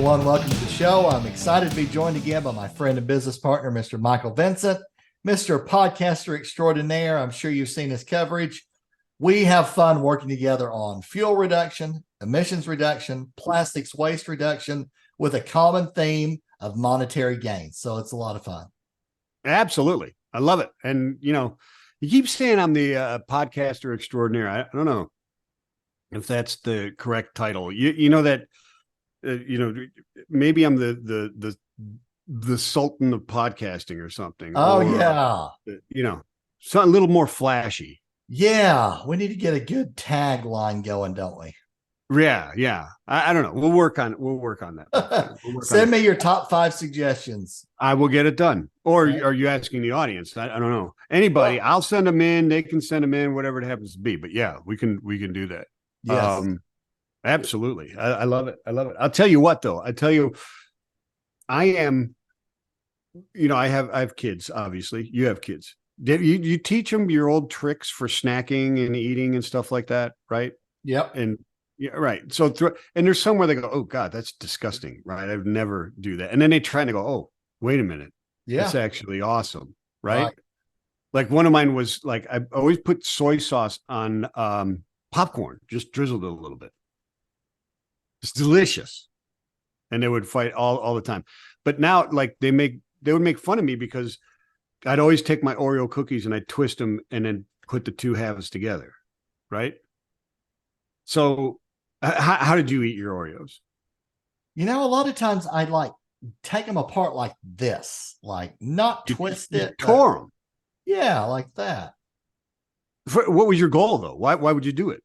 everyone. Welcome to the show. I'm excited to be joined again by my friend and business partner, Mr. Michael Vincent, Mr. Podcaster Extraordinaire. I'm sure you've seen his coverage. We have fun working together on fuel reduction, emissions reduction, plastics waste reduction with a common theme of monetary gain. So it's a lot of fun. Absolutely. I love it. And, you keep saying I'm the podcaster extraordinaire. I don't know if that's the correct title. You know that, maybe I'm the sultan of podcasting or something. Oh, yeah. Something a little more flashy. Yeah. We need to get a good tagline going, don't we? Yeah. I don't know. We'll work on that. Send me your top 5 suggestions. I will get it done. Or Okay. are you asking the audience? I don't know. Anybody, I'll send them in. They can send them in, whatever it happens to be. But yeah, we can do that. Yes. Absolutely. I love it. I'll tell you what, though. I am, I have kids, obviously. You have kids. You teach them your old tricks for snacking and eating and stuff like that, right? Yep. And yeah, right. So and there's somewhere they go, oh God, that's disgusting, right? I would never do that. And then they try to go, oh, wait a minute. Yeah. That's actually awesome, right? Like one of mine was like, I always put soy sauce on popcorn, just drizzled it a little bit. It's delicious. And they would fight all the time. But now, like they would make fun of me because I'd always take my Oreo cookies and I'd twist them and then put the two halves together, right? So how did you eat your Oreos? A lot of times I like take them apart like this, like not twist it. Tore them. Yeah, like that. What was your goal, though? Why would you do it?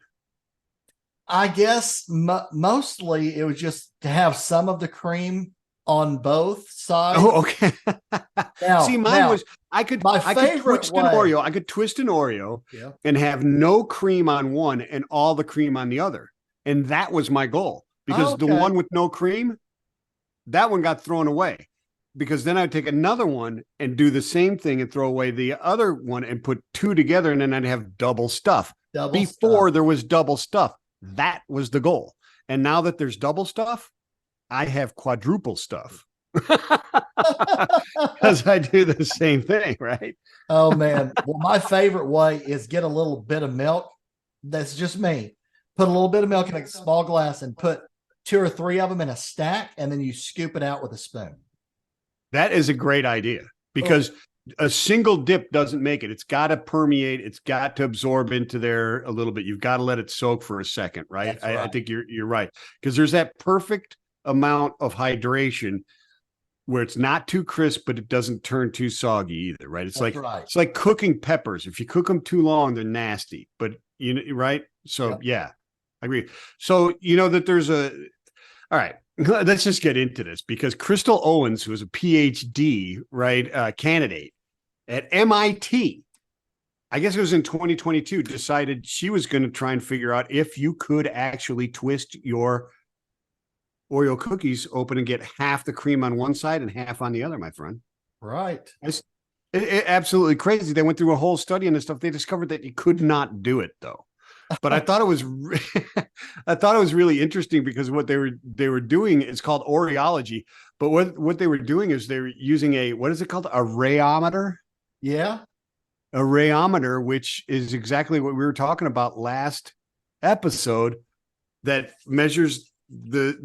I guess mostly it was just to have some of the cream on both sides. Oh, okay. See, mine was I could twist an Oreo. I could twist an Oreo and have no cream on one and all the cream on the other. And that was my goal because the one with no cream, that one got thrown away because then I'd take another one and do the same thing and throw away the other one and put two together. And then I'd have double stuff. Before there was double stuff. That was the goal. And now that there's double stuff, I have quadruple stuff because I do the same thing, right? Oh, man. Well, my favorite way is get a little bit of milk. That's just me. Put a little bit of milk in a small glass and put 2 or 3 of them in a stack, and then you scoop it out with a spoon. That is a great idea because a single dip doesn't make it. It's got to permeate. It's got to absorb into there a little bit. You've got to let it soak for a second, right? I think you're right because there's that perfect amount of hydration where it's not too crisp, but it doesn't turn too soggy either, right? It's it's like cooking peppers. If you cook them too long, they're nasty. But right? So yeah, I agree. So that there's all right. Let's just get into this because Crystal Owens, who is a PhD, right, candidate at MIT, I guess it was in 2022, decided she was going to try and figure out if you could actually twist your Oreo cookies open and get half the cream on one side and half on the other, my friend. Right. It's absolutely crazy. They went through a whole study on this stuff. They discovered that you could not do it, though. But I thought it was really interesting because what they were doing is called Oreology. But what they were doing is they were using what is it called? A rheometer? Yeah. A rheometer, which is exactly what we were talking about last episode, that measures the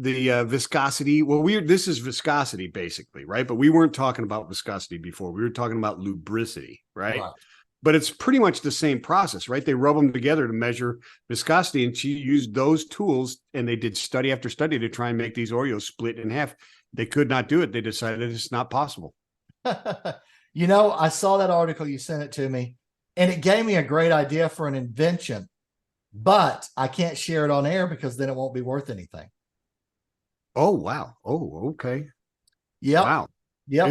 viscosity. Well, this is viscosity basically, right? But we weren't talking about viscosity before. We were talking about lubricity, right? But it's pretty much the same process, right? They rub them together to measure viscosity, and she used those tools, and they did study after study to try and make these Oreos split in half. They could not do it. They decided it's not possible. I saw that article, you sent it to me, and it gave me a great idea for an invention, but I can't share it on air because then it won't be worth anything. Oh, wow. Oh, okay. Yeah. Wow. Yeah.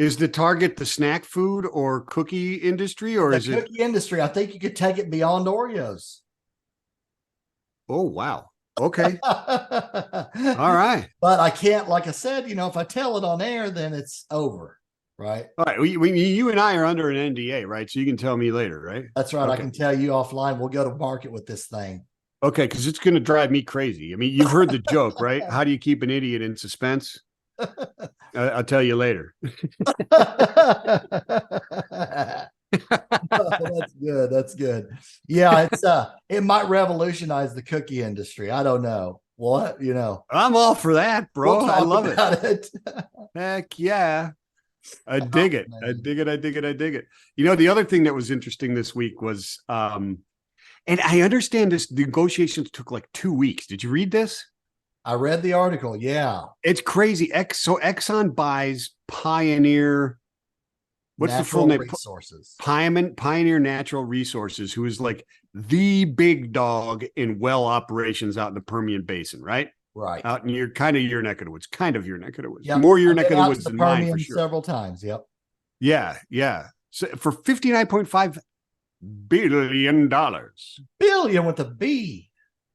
Is the target the snack food or cookie industry, or is it the cookie industry? I think you could take it beyond Oreos. Oh, wow. Okay. All right. But I can't, like I said, if I tell it on air, then it's over. Right. All right. You and I are under an NDA, right? So you can tell me later, right? That's right. Okay. I can tell you offline. We'll go to market with this thing. Okay, because it's going to drive me crazy. I mean, you've heard the joke, right? How do you keep an idiot in suspense? I'll tell you later. That's good. That's good. Yeah, it might revolutionize the cookie industry. I don't know. What, I'm all for that, we'll bro. I talk love about it. Heck yeah. I dig it. I Man. dig it. I dig it. I dig it. The other thing that was interesting this week was, and I understand this, the negotiations took like 2 weeks. Did you read this? I read the article. Yeah. It's crazy. So Exxon buys Pioneer. What's the full Natural name? resources. Pioneer Natural Resources, who is like the big dog in well operations out in the Permian Basin, right? Right. Out in your neck of the woods, kind of your neck of the woods. Yep. More your I've neck been of the out woods to the than mine for Permian sure. several times. Yep. Yeah, yeah. So for $59.5 billion, Billion with a B.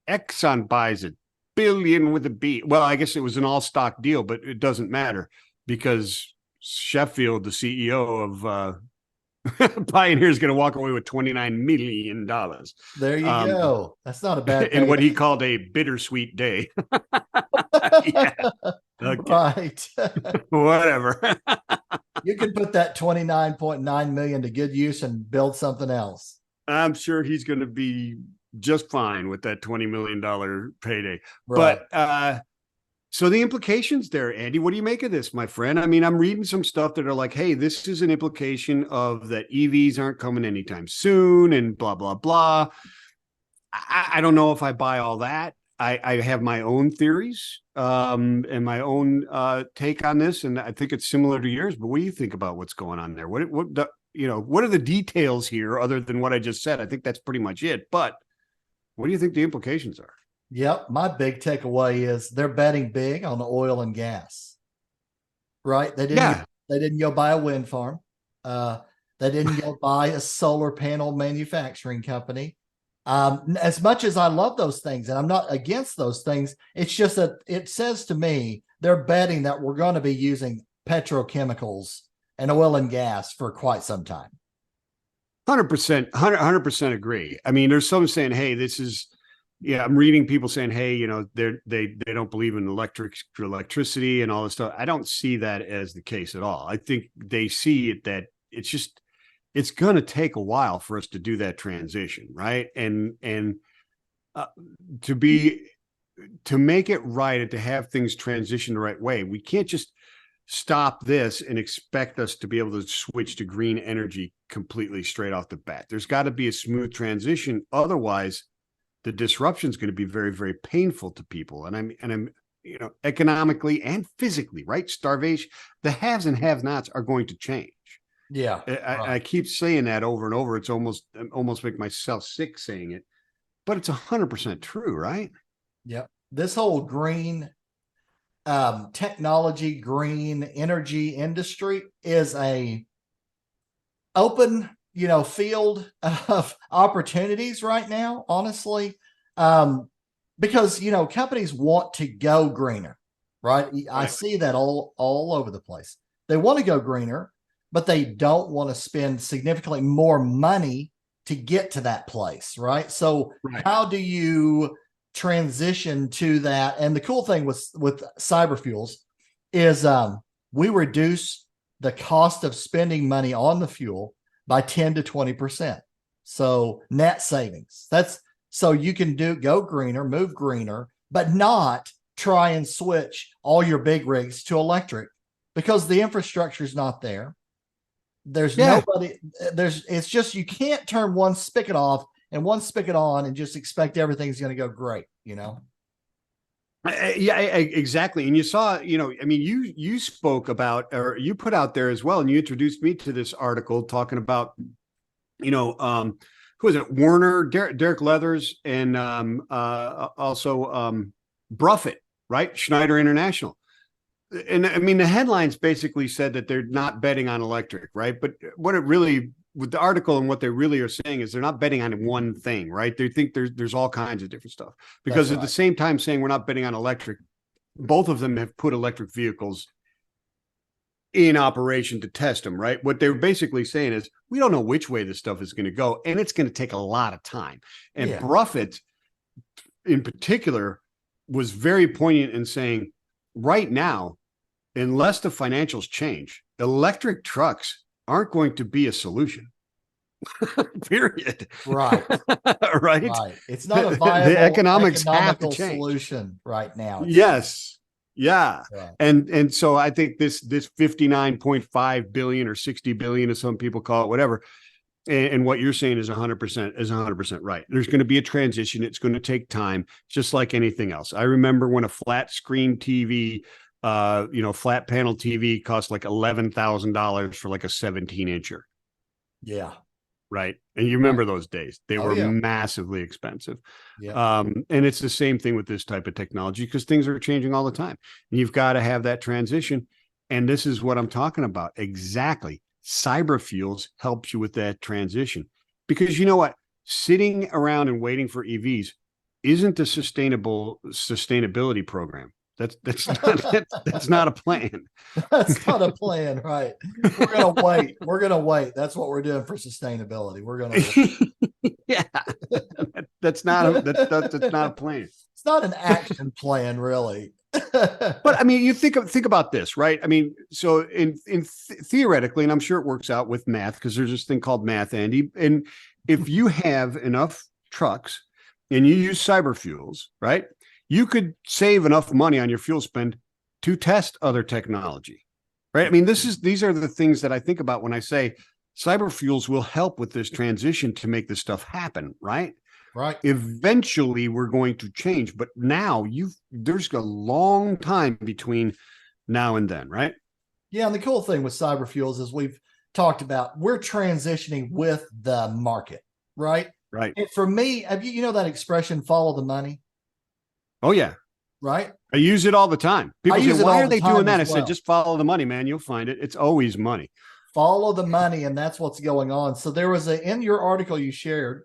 Exxon buys it. Billion with a B. Well, I guess it was an all stock deal, but it doesn't matter because Sheffield, the CEO of Pioneer, is going to walk away with $29 million. There you go. That's not a bad in what he called a bittersweet day. Yeah. Okay. Right. Whatever. You can put that 29.9 million to good use and build something else. I'm sure he's going to be just fine with that $20 million payday. Right. But so the implications there, Andy, what do you make of this, my friend? I mean, I'm reading some stuff that are like, hey, this is an implication of that EVs aren't coming anytime soon and blah, blah, blah. I don't know if I buy all that. I have my own theories and my own take on this, and I think it's similar to yours. But what do you think about what's going on there? What are the details here other than what I just said? I think that's pretty much it. But what do you think the implications are? Yep. My big takeaway is they're betting big on oil and gas. Right? They didn't go buy a wind farm. They didn't go buy a solar panel manufacturing company. As much as I love those things, and I'm not against those things, it's just that it says to me they're betting that we're going to be using petrochemicals and oil and gas for quite some time. 100%, 100% agree. I mean, there's some saying, hey, this is, yeah, I'm reading people saying, hey, they don't believe in electricity and all this stuff. I don't see that as the case at all. I think they see it that it's going to take a while for us to do that transition, right? And to make it right and to have things transition the right way, we can't just stop this and expect us to be able to switch to green energy completely straight off the bat. There's got to be a smooth transition. Otherwise, the disruption is going to be very, very painful to people. And I'm economically and physically, right? Starvation, the haves and have-nots are going to change. Yeah. I keep saying that over and over. It's almost make myself sick saying it, but it's 100% true, right? Yep. This whole green technology, green energy industry is a open, field of opportunities right now, honestly. Because, companies want to go greener, right? I see that all over the place. They want to go greener, but they don't want to spend significantly more money to get to that place, right? So how do you transition to that? And the cool thing with cyber fuels is we reduce the cost of spending money on the fuel by 10 to 20%. So net savings. So you can go greener, move greener, but not try and switch all your big rigs to electric because the infrastructure is not there. There's nobody. It's just you can't turn one spigot off and one spigot on and just expect everything's going to go great. Yeah, exactly. And you saw, I mean, you spoke about, or you put out there as well, and you introduced me to this article talking about, who is it? Warner, Derek Leathers, and also Bruffett, right? Schneider International. And I mean, the headlines basically said that they're not betting on electric, right? But what it really, with the article and what they really are saying is they're not betting on one thing, right? They think there's all kinds of different stuff. Because at the same time saying we're not betting on electric, both of them have put electric vehicles in operation to test them, right? What they're basically saying is we don't know which way this stuff is going to go, and it's going to take a lot of time. And Bruffett in particular was very poignant in saying, right now, unless the financials change, electric trucks aren't going to be a solution. Period. Right. Right. Right. It's not a The viable economics have to economical change. solution right now. Yes. Yeah. Right. And so I think this 59.5 billion or 60 billion, as some people call it, whatever. And what you're saying is 100% right. There's going to be a transition. It's going to take time, just like anything else. I remember when a flat screen TV, flat panel TV cost like $11,000 for like a 17-incher. Yeah. Right. And you remember those days. They were massively expensive. Yeah. And it's the same thing with this type of technology because things are changing all the time. And you've got to have that transition. And this is what I'm talking about. Exactly. Cyber fuels helps you with that transition. Because you know what? Sitting around and waiting for EVs isn't a sustainability program. That's not a plan. That's not a plan, right? We're gonna wait. We're gonna wait. That's what we're doing for sustainability. We're gonna wait. Yeah. That's not a plan. It's not an action plan, really. But I mean, you think about this, right? I mean, so theoretically, and I'm sure it works out with math because there's this thing called math, Andy. And if you have enough trucks and you use cyber fuels, right? You could save enough money on your fuel spend to test other technology, right? I mean, these are the things that I think about when I say cyber fuels will help with this transition to make this stuff happen, right? Right. Eventually, we're going to change, but now there's a long time between now and then, right? Yeah, and the cool thing with cyber fuels is we've talked about we're transitioning with the market, right? Right. And for me, have you know that expression "follow the money"? Oh yeah. Right. I use it all the time. People say, "Why are they doing that?" I well. said, "Just follow the money, man. You'll find it. It's always money." Follow the money, and that's what's going on. So there was in your article you shared.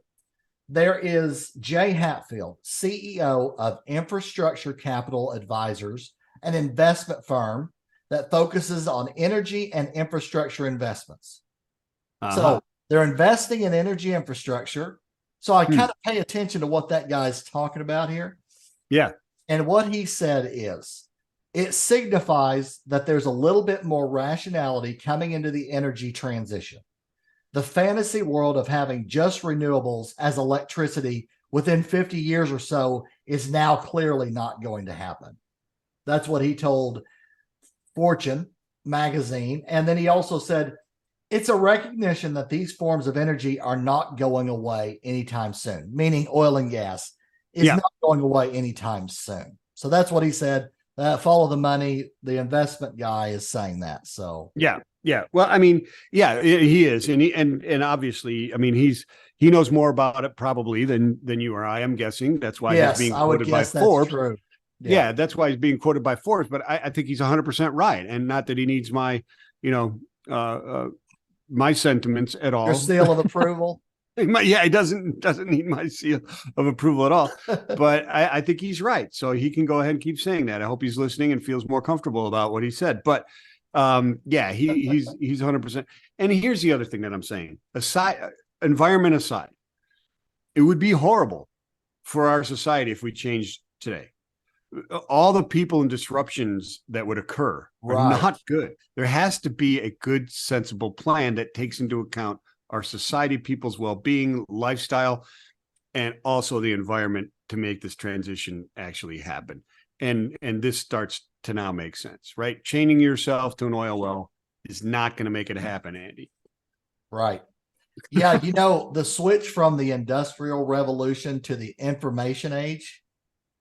There is Jay Hatfield, CEO of Infrastructure Capital Advisors, an investment firm that focuses on energy and infrastructure investments. So they're investing in energy infrastructure. So I kind of pay attention to what that guy's talking about here. Yeah. And what he said is, it signifies that there's a little bit more rationality coming into the energy transition. The fantasy world of having just renewables as electricity within 50 years or so is now clearly not going to happen. That's what he told Fortune magazine. And then he also said, it's a recognition that these forms of energy are not going away anytime soon, meaning oil and gas is not going away anytime soon. So that's what he said. Follow the money. The investment guy is saying that. So yeah. Well, I mean, yeah, he is, and obviously, I mean, he knows more about it probably than you or I am guessing. That's why he's being quoted by Forbes. True. Yeah, that's why he's being quoted by Forbes. But I think he's 100% right, and not that he needs my, my sentiments at all. Your seal of approval. Yeah, he doesn't need my seal of approval at all. But I think he's right. So he can go ahead and keep saying that. I hope he's listening and feels more comfortable about what he said. But he's 100%. And here's the other thing that I'm saying. Environment aside, it would be horrible for our society if we changed today. All the people and disruptions that would occur are not good. There has to be a good, sensible plan that takes into account our society, people's well-being, lifestyle, and also the environment to make this transition actually happen. And this starts to now make sense, right? Chaining yourself to an oil well is not going to make it happen, Andy. Right. Yeah, the switch from the Industrial Revolution to the information age.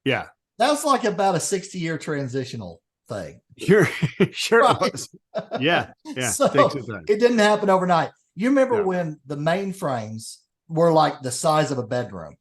Yeah. That's like about a 60-year transitional thing. Sure it was. Yeah. So it didn't happen overnight. You remember when the mainframes were like the size of a bedroom?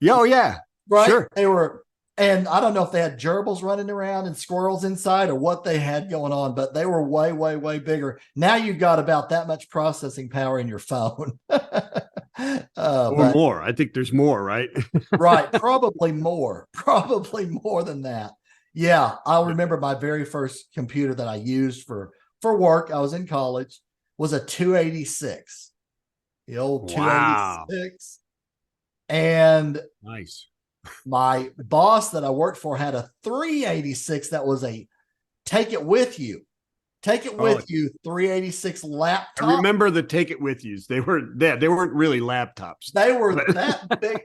Oh, yeah. Right? Sure. They were, and I don't know if they had gerbils running around and squirrels inside or what they had going on, but they were way, way, way bigger. Now you've got about that much processing power in your phone. Or more. I think there's more, right? Right. Probably more than that. Yeah. I'll remember my very first computer that I used for work. I was in college. Was a 286. The old 286. And Nice. my boss that I worked for had a 386 that was a take it with you. Take it with you 386 laptop. I remember the take it with yous. They weren't really laptops. They were that big,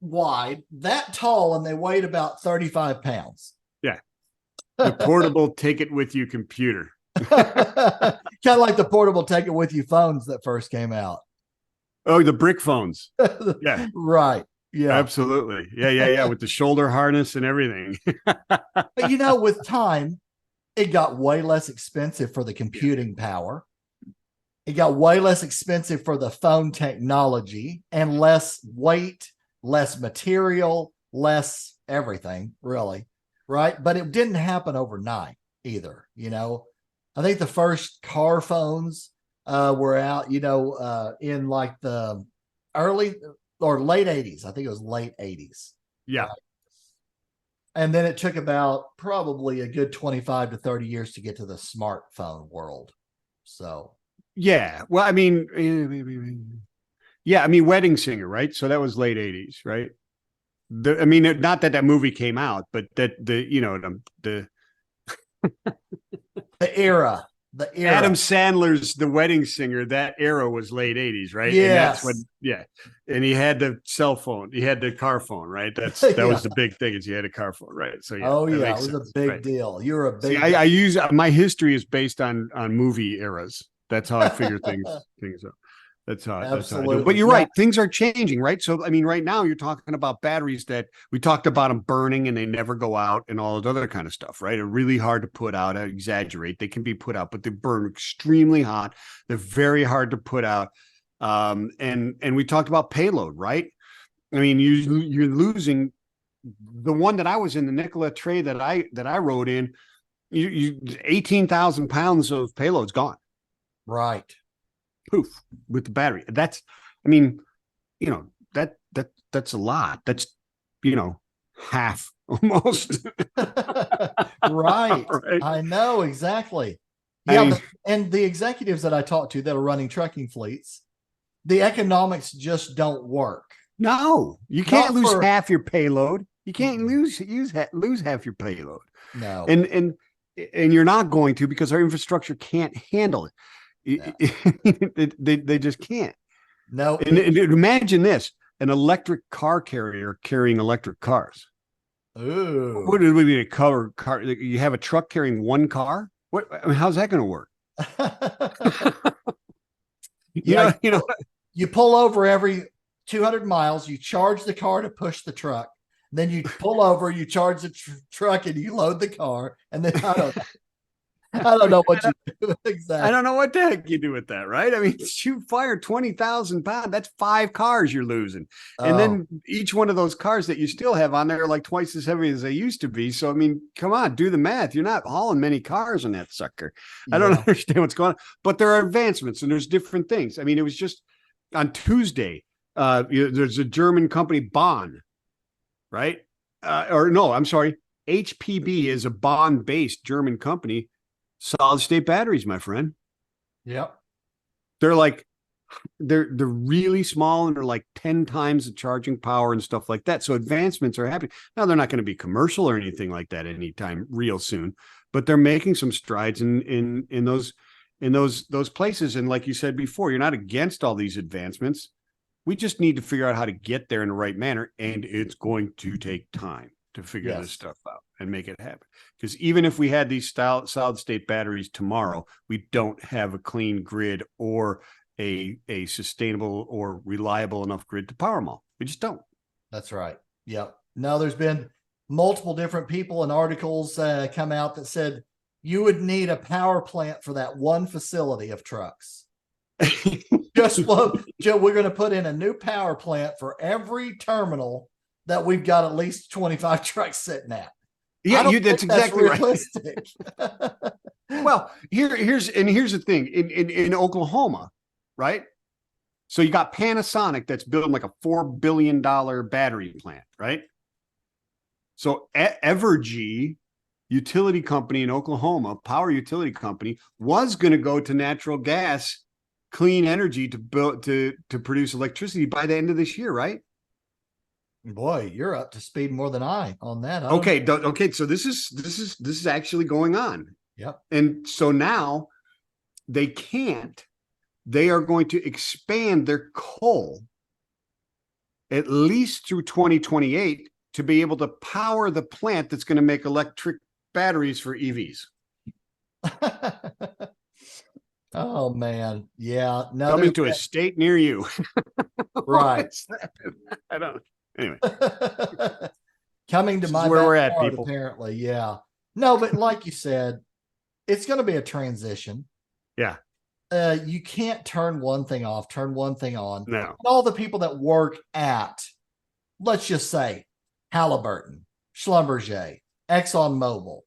wide, that tall, and they weighed about 35 pounds. Yeah. The portable take it with you computer. Kind of like the portable take it with you phones that first came out. Oh, the brick phones. Yeah. Right. Yeah. Absolutely. Yeah. With the shoulder harness and everything. But with time, it got way less expensive for the computing power. It got way less expensive for the phone technology and less weight, less material, less everything, really. Right. But it didn't happen overnight either. I think the first car phones were out, in like the early or late 80s. I think it was late 80s. Yeah. Right? And then it took about probably a good 25 to 30 years to get to the smartphone world. So, yeah. Well, I mean, Wedding Singer, right? So that was late 80s, right? Not that movie came out, but that the era. Adam Sandler's The Wedding Singer, that era was late 80s, right? Yes. And that's when, and he had the cell phone, he had the car phone, right? That was the big thing, is he had a car phone, right? So it was a big deal. You're a big. I use my history is based on movie eras. That's how I figure things out. That's how I do. But you're right. Things are changing, right? So, right now you're talking about batteries that we talked about them burning and they never go out and all that other kind of stuff, right? They're really hard to put out. I exaggerate. They can be put out, but they burn extremely hot. They're very hard to put out. And we talked about payload, right? You're losing the one that I was in, the Nikola tray that I rode in, you 18,000 pounds of payload's gone. Right. Poof, with the battery. That's that's a lot. That's half almost. Right. I know exactly. Yeah. And the executives that I talked to that are running trucking fleets, the economics just don't work. No, you can't lose half your payload. You can't lose half your payload. No. And you're not going to, because our infrastructure can't handle it. No. They just can't. No. And imagine this: an electric car carrier carrying electric cars. Ooh. What did we need to cover? Car? You have a truck carrying one car? What? How's that going to work? You pull over every 200 miles. You charge the car to push the truck. Then you pull over. You charge the truck, and you load the car. And then I don't know what you do exactly. I don't know what the heck you do with that, right? You fire 20,000 pounds. That's 5 cars you're losing. And then each one of those cars that you still have on there are like twice as heavy as they used to be. So, come on, do the math. You're not hauling many cars on that sucker. I don't understand what's going on. But there are advancements and there's different things. It was just on Tuesday, there's a German company, Bonn, right? HPB is a Bonn-based German company. Solid state batteries, my friend. Yep. They're really small and they're like 10 times the charging power and stuff like that. So advancements are happening. Now they're not going to be commercial or anything like that anytime real soon, but they're making some strides in those places. And like you said before, you're not against all these advancements. We just need to figure out how to get there in the right manner. And it's going to take time to figure this stuff out and make it happen. Because even if we had these solid state batteries tomorrow, we don't have a clean grid or a sustainable or reliable enough grid to power them all. We just don't. That's right. Yep. No, there's been multiple different people and articles come out that said you would need a power plant for that one facility of trucks. We're going to put in a new power plant for every terminal that we've got at least 25 trucks sitting at. Yeah, that's exactly realistic. Right. Well, here's the thing in Oklahoma, right? So you got Panasonic that's building like a $4 billion battery plant, right? So Evergy utility company in Oklahoma, power utility company, was going to go to natural gas, clean energy to produce electricity by the end of this year, right? Boy, you're up to speed more than I on that. Okay. Okay. So this is actually going on. Yep. And so now they are going to expand their coal at least through 2028 to be able to power the plant that's going to make electric batteries for EVs. Oh man. Yeah. No, Coming to a state near you. Right. I don't. Anyway. Coming to my where we're at, backyard, people. apparently. Yeah. No, but like you said, it's going to be a transition. Yeah. You can't turn one thing off, turn one thing on. No. And all the people that work at, let's just say, Halliburton, Schlumberger, Exxon Mobil,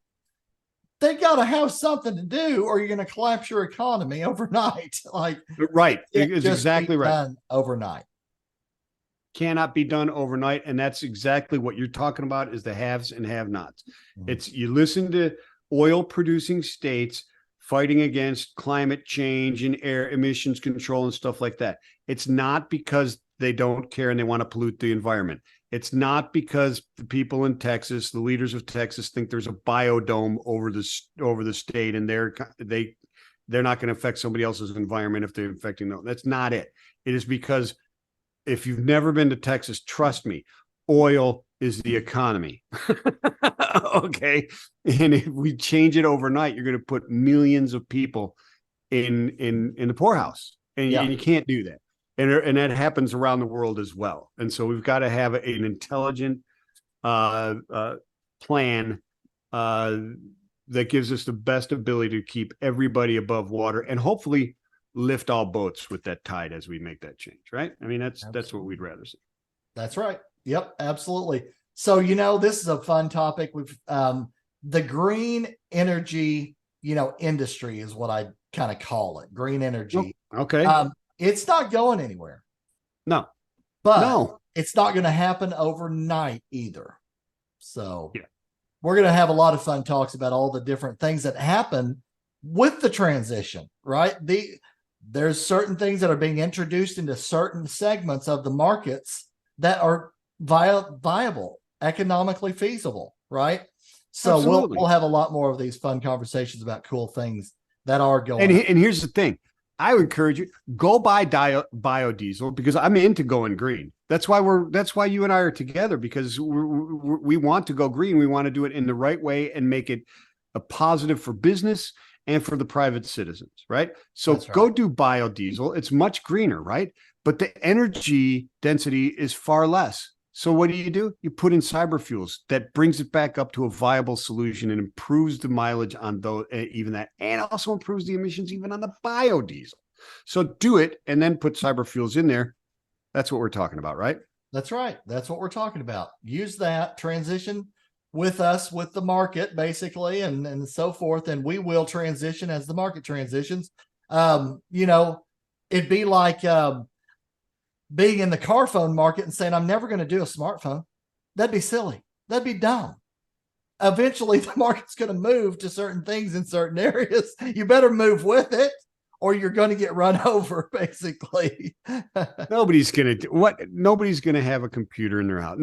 they got to have something to do, or you're going to collapse your economy overnight. Like, right, it's exactly right. Done overnight. Cannot be done overnight, and that's exactly what you're talking about: is the haves and have-nots. Mm-hmm. It's you listen to oil-producing states fighting against climate change and air emissions control and stuff like that. It's not because they don't care and they want to pollute the environment. It's not because the people in Texas, the leaders of Texas, think there's a biodome over the state and they're not going to affect somebody else's environment if they're infecting them. That's not it. It is because if you've never been to Texas, trust me, oil is the economy. Okay. And if we change it overnight, you're going to put millions of people in the poorhouse, and you can't do that. And that happens around the world as well. And so we've got to have an intelligent plan that gives us the best ability to keep everybody above water and hopefully lift all boats with that tide as we make that change. Right. I mean, that's what we'd rather see. That's right. Yep, absolutely. So, this is a fun topic. We've the green energy, industry is what I kind of call it. Green energy. Oh, okay. It's not going anywhere. No. But it's not going to happen overnight either. So we're going to have a lot of fun talks about all the different things that happen with the transition, right? There's certain things that are being introduced into certain segments of the markets that are viable, economically feasible, right? So we'll have a lot more of these fun conversations about cool things that are going. And here's the thing. I would encourage you, go buy biodiesel, because I'm into going green. That's why you and I are together, because we want to go green. We want to do it in the right way and make it a positive for business and for the private citizens, right? So go do biodiesel. It's much greener, right? But the energy density is far less. So what do? You put in cyber fuels that brings it back up to a viable solution and improves the mileage on those, even that, and also improves the emissions even on the biodiesel. So do it and then put cyber fuels in there. That's what we're talking about, right? That's right. That's what we're talking about. Use that, transition with us, with the market, basically, and so forth. And we will transition as the market transitions. It'd be like being in the car phone market and saying, I'm never going to do a smartphone. That'd be silly. That'd be dumb. Eventually, the market's going to move to certain things in certain areas. You better move with it, or you're going to get run over, basically. Nobody's going to have a computer in their house.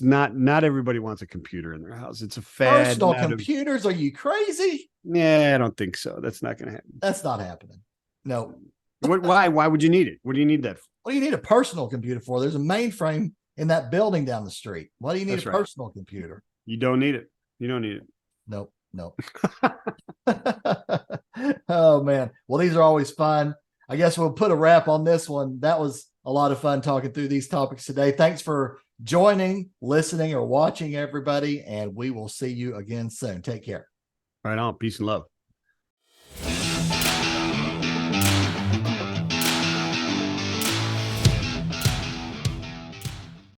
Not everybody wants a computer in their house. It's a fad. Personal computers? Are you crazy? Yeah, I don't think so. That's not going to happen. That's not happening. No. Why would you need it? What do you need that for? What do you need a personal computer for? There's a mainframe in that building down the street. Why do you need personal computer? You don't need it. You don't need it. Nope. Oh, man. Well, these are always fun. I guess we'll put a wrap on this one. That was a lot of fun talking through these topics today. Thanks for joining, listening, or watching, everybody. And we will see you again soon. Take care. Right on. Peace and love.